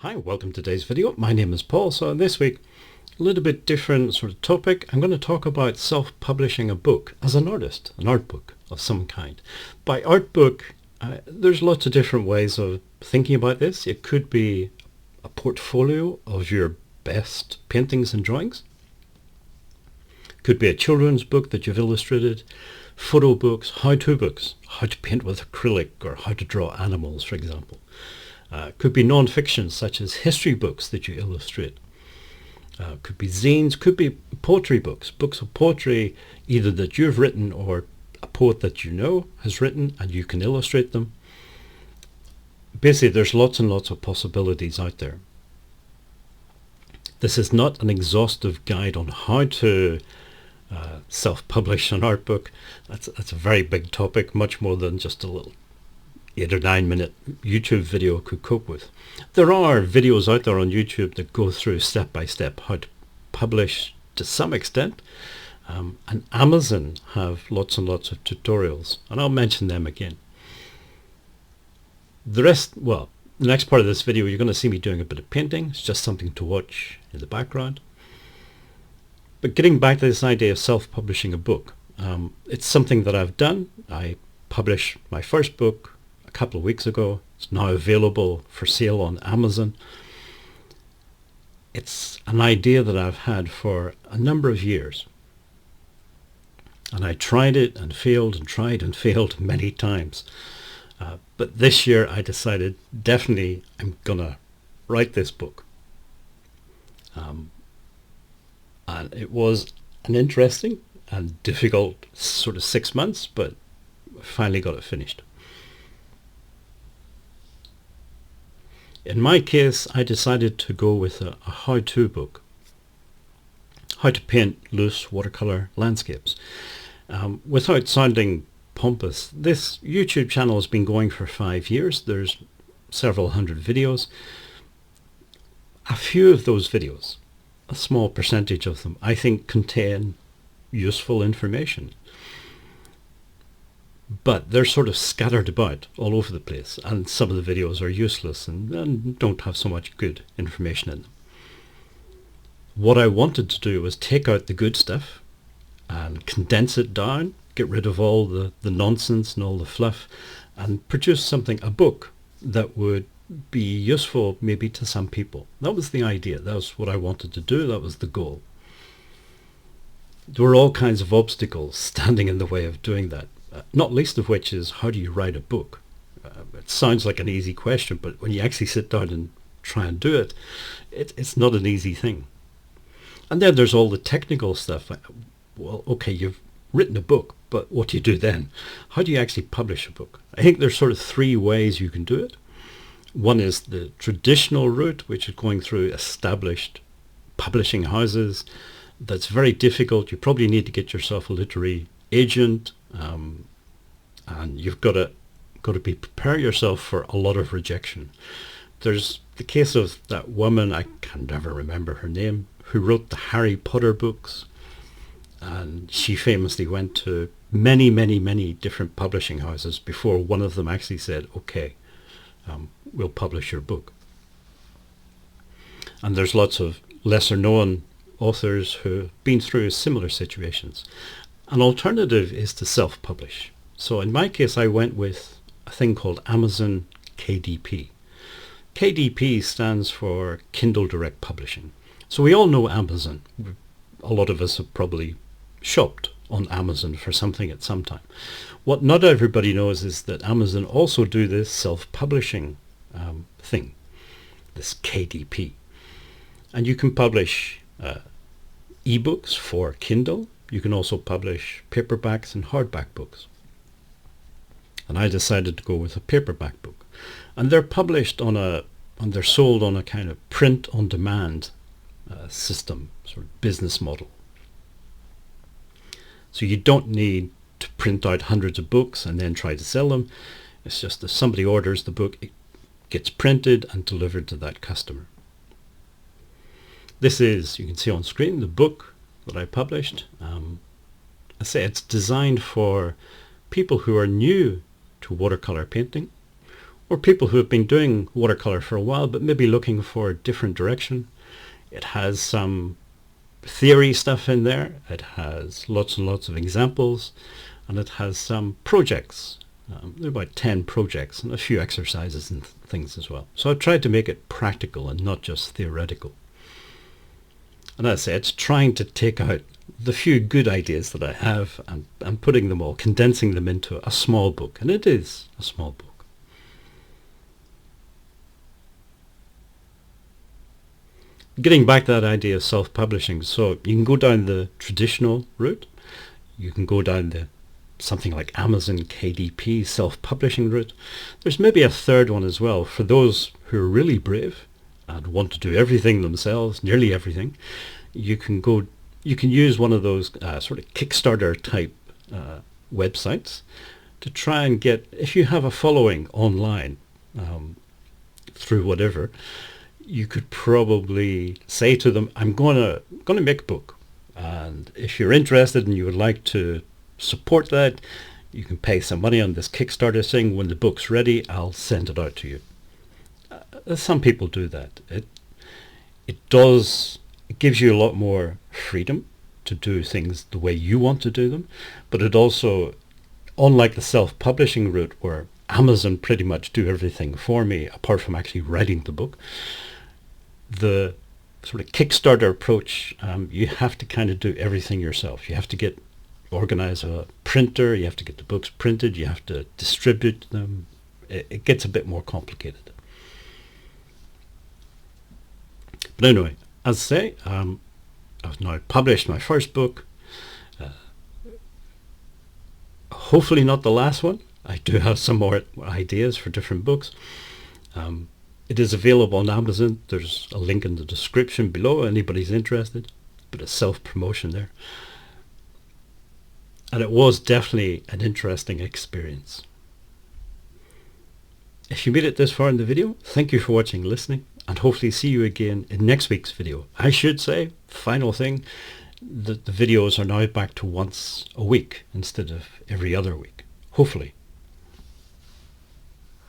Hi, welcome to today's video. My name is Paul. So this week, a little bit different sort of topic. I'm going to talk about self-publishing a book as an artist, an art book of some kind. By art book, there's lots of different ways of thinking about this. It could be a portfolio of your best paintings and drawings. It could be a children's book that you've illustrated, photo books, how-to books, how to paint with acrylic or how to draw animals, for example. Could be non-fiction such as history books that you illustrate. Could be zines, could be poetry books, books of poetry either that you've written or a poet that you know has written and you can illustrate them. Basically, there's lots and lots of possibilities out there. This is not an exhaustive guide on how to self-publish an art book. That's a very big topic, much more than just a little 8 or 9 minute YouTube video could cope with. There are videos out there on YouTube that go through step by step how to publish to some extent, and Amazon have lots and lots of tutorials, and I'll mention them again. The rest, well, the next part of this video you're going to see me doing a bit of painting. It's just something to watch in the background. But getting back to this idea of self-publishing a book, it's something that I've done. I published my first book a couple of weeks ago. It's now available for sale on Amazon. It's an idea that I've had for a number of years. And I tried it and failed and tried and failed many times. But this year I decided definitely I'm gonna write this book. And it was an interesting and difficult sort of 6 months, but I finally got it finished. In my case, I decided to go with a how-to book. How to paint loose watercolor landscapes. Without sounding pompous, this YouTube channel has been going for 5 years. There's several hundred videos. A few of those videos, a small percentage of them, I think contain useful information. But they're sort of scattered about all over the place, and some of the videos are useless and don't have so much good information in them. What I wanted to do was take out the good stuff and condense it down, get rid of all the nonsense and all the fluff, and produce something, a book, that would be useful maybe to some people. That was the idea. That was what I wanted to do. That was the goal. There were all kinds of obstacles standing in the way of doing that. Not least of which is, how do you write a book? It sounds like an easy question, but when you actually sit down and try and do it, it's not an easy thing. And then there's all the technical stuff. Well, okay, you've written a book, but what do you do then? How do you actually publish a book? I think there's sort of 3 ways you can do it. One is the traditional route, which is going through established publishing houses. That's very difficult. You probably need to get yourself a literary agent, and you've got to prepare yourself for a lot of rejection. There's the case of that woman, I can never remember her name, who wrote the Harry Potter books, and she famously went to many different publishing houses before one of them actually said, okay, we'll publish your book. And there's lots of lesser known authors who have been through similar situations. An alternative is to self-publish. So in my case, I went with a thing called Amazon KDP. KDP stands for Kindle Direct Publishing. So we all know Amazon. A lot of us have probably shopped on Amazon for something at some time. What not everybody knows is that Amazon also do this self-publishing thing, this KDP. And you can publish ebooks for Kindle. You can also publish paperbacks and hardback books. And I decided to go with a paperback book. And they're published they're sold on a kind of print-on-demand system, sort of business model. So you don't need to print out hundreds of books and then try to sell them. It's just if somebody orders the book, it gets printed and delivered to that customer. This is, you can see on screen, the book that I published. I say it's designed for people who are new to watercolor painting, or people who have been doing watercolor for a while but maybe looking for a different direction. It has some theory stuff in there. It has lots and lots of examples, and it has some projects. There are about 10 projects and a few exercises and things as well. So I've tried to make it practical and not just theoretical. And as I say, it's trying to take out the few good ideas that I have and putting them all, condensing them into a small book. And it is a small book. Getting back to that idea of self-publishing, so you can go down the traditional route. You can go down the something like Amazon KDP self-publishing route. There's maybe a third one as well for those who are really brave and want to do everything themselves, nearly everything. You can use one of those sort of Kickstarter type websites to try and get, if you have a following online through whatever, you could probably say to them, I'm going to make a book, and if you're interested and you would like to support that, you can pay some money on this Kickstarter thing. When the book's ready, I'll send it out to you. Some people do that. It gives you a lot more freedom to do things the way you want to do them, but it also, unlike the self-publishing route where Amazon pretty much do everything for me apart from actually writing the book, the sort of Kickstarter approach, you have to kind of do everything yourself. You have to organize a printer, you have to get the books printed, you have to distribute them. It gets a bit more complicated. But anyway, as I say, I've now published my first book. Hopefully not the last one. I do have some more ideas for different books. It is available on Amazon. There's a link in the description below, anybody's interested. Bit of self-promotion there. And it was definitely an interesting experience. If you made it this far in the video, thank you for watching and listening, and hopefully see you again in next week's video. I should say, final thing, that the videos are now back to once a week instead of every other week. Hopefully.